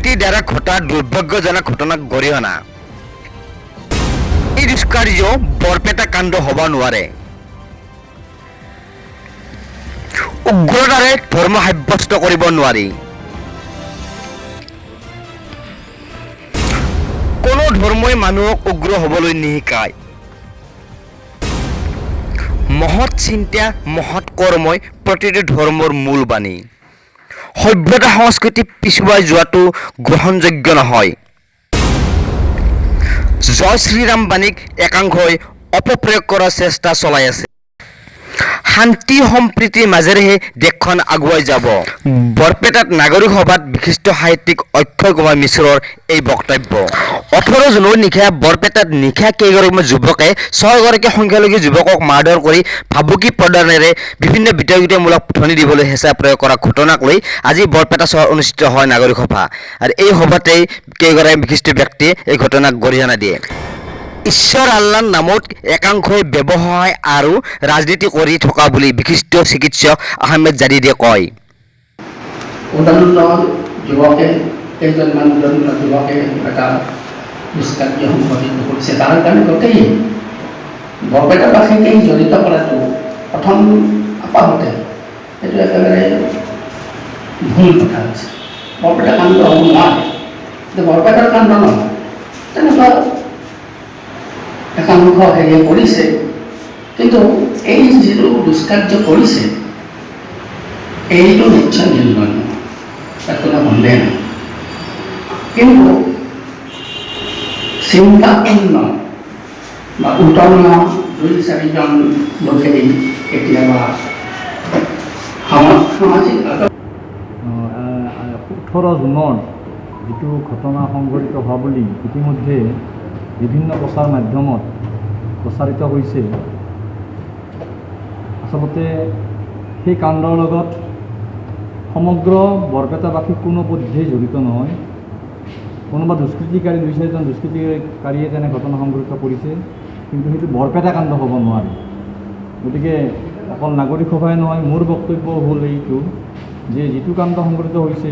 দুষ্কৃতিৰ দ্বাৰা ঘটা দুৰ্ভাগ্যজনক ঘটনাক গৰিহণা এই দুষ্কাৰ্য বৰপেটা কাণ্ড হ'ব নোৱাৰে। উগ্ৰতাৰে ধৰ্ম সাব্যস্ত কৰিব নোৱাৰি। কোনো ধৰ্মই মানুহক উগ্ৰ হ'বলৈ নিশিকায়। মহৎ চিন্তা মহৎ কৰ্মই প্ৰতিটো ধৰ্মৰ মূল বাণী। সভ্যতা সংস্কৃতি পিছুৱাই যোৱাটো গ্ৰহণযোগ্য নহয়। জয় শ্ৰীৰাম বাণীক একাংশই অপপ্ৰয়োগ কৰাৰ চেষ্টা চলাই আছে। শান্তি সম্প্ৰীতিৰ মাজেৰেহে দেশখন আগুৱাই যাব। বৰপেটাত নাগৰিক সভাত বিশিষ্ট সাহিত্যিক অক্ষয় কুমাৰ মিশ্ৰৰ এই বক্তব্য। 18 জুনৰ নিশা বৰপেটাত নিশা কেইগৰাকীমান যুৱকে 6 গৰাকী সংখ্যালঘু যুৱকক মাৰধৰ কৰি ভাবুকি প্ৰদানেৰে বিভিন্ন বিতৰ্কিতামূলক ধ্বনি দিবলৈ হেঁচা প্ৰয়োগ কৰা ঘটনাক লৈ আজি বৰপেটা চহৰত অনুষ্ঠিত হয় নাগৰিক সভা। আৰু এই সভাতেই কেইগৰাকী বিশিষ্ট ব্যক্তিয়ে এই ঘটনাক গৰিহণা দিয়ে। ঈশ্বৰ আল্লাহৰ নামত একাংশই ব্যৱসায় আৰু ৰাজনীতি কৰি থকা বুলি বিশিষ্ট চিকিৎসক আহমেদ জাদিদে কয়। যুৱকে কেইজনমান যুৱকে এটা দুষ্কাৰ্য সংঘটিত কৰিছে। তাৰ কাৰণে গোটেই বৰপেটাবাসীকেই জড়িত কৰাটো প্ৰথম আপাহতে সেইটো একেবাৰে ভুল কথা হৈছে। বৰপেটা কাণ্ড হ'ব নোৱাৰে, কিন্তু বৰপেটাৰ কাণ্ড নহয়। তেনেকুৱা একাংশ হেৰিয়ে কৰিছে, কিন্তু এই যিটো দুষ্কাৰ্য কৰিছে এইটো নিশ্চয় নিন্দনীয়, তাত কোনো সন্দেহ নাই। কিন্তু চিন্তাপূৰ্ণ বা উত্তৰ্ণ 2-4জন লোকেই কেতিয়াবা সামাজিক 18 জুনৰ যিটো ঘটনা সংঘটিত হোৱা বুলি ইতিমধ্যে বিভিন্ন প্ৰচাৰ মাধ্যমত প্ৰচাৰিত হৈছে, আচলতে সেই কাণ্ডৰ লগত সমগ্ৰ বৰপেটাবাসী কোনো পধ্যেই জড়িত নহয়। কোনোবা দুষ্কৃতিকাৰী 2-4জন দুষ্কৃতিকাৰীয়ে তেনে ঘটনা সংঘটিত কৰিছে, কিন্তু সেইটো বৰপেটা কাণ্ড হ'ব নোৱাৰে। গতিকে অকল নাগৰিক সভাই নহয়, মোৰ বক্তব্য হ'ল এইটো যে যিটো কাণ্ড সংঘটিত হৈছে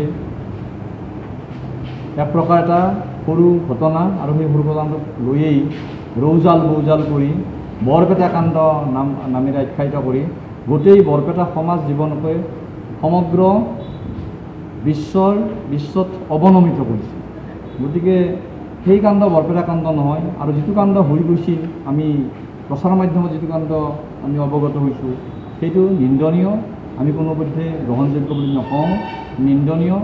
এক প্ৰকাৰ এটা সৰু ঘটনা, আৰু সেই সৰু ঘটনাটোক লৈয়েই ৰৌজাল বৌজাল কৰি বৰপেটা কাণ্ড নামেৰে আখ্যায়িত কৰি গোটেই বৰপেটা সমাজ জীৱনকে সমগ্ৰ বিশ্বত অৱনমিত কৰিছে। গতিকে সেই কাণ্ড বৰপেটা কাণ্ড নহয়। আৰু যিটো কাণ্ড হৈ গৈছিল, আমি প্ৰচাৰ মাধ্যমত যিটো কাণ্ড আমি অৱগত হৈছোঁ সেইটো নিন্দনীয়। আমি কোনোপধ্যে গ্ৰহণযোগ্য বুলি নকওঁ, নিন্দনীয়।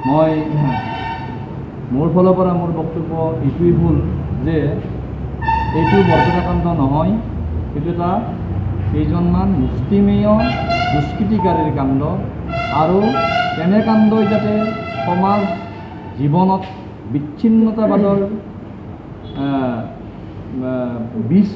মই মোৰ ফালৰ পৰা মোৰ বক্তব্য এইটোৱেই হ'ল যে এইটো বৰপেটা কাণ্ড নহয়, সেইটো এটা কেইজনমান মুষ্টিমেয় দুষ্কৃতিকাৰীৰ কাণ্ড। আৰু তেনে কাণ্ডই যাতে সমাজ জীৱনত বিচ্ছিন্নতাবাদৰ বীজ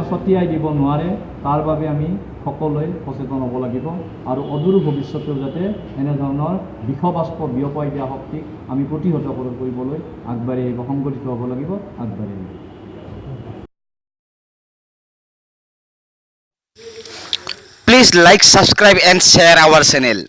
ছটিয়াই দিব নোৱাৰে, তাৰ বাবে আমি সকলোৱে সচেতন হ'ব লাগিব। আৰু অদূৰ ভৱিষ্যতেও যাতে এনেধৰণৰ বিষবাষ্প বিয়পাই দিয়া শক্তিক আমি প্ৰতিহত কৰিবলৈ আগবাঢ়ি আহিব, সংগঠিত হ'ব লাগিব, আগবাঢ়ি আহিব। Please like, subscribe and share our channel.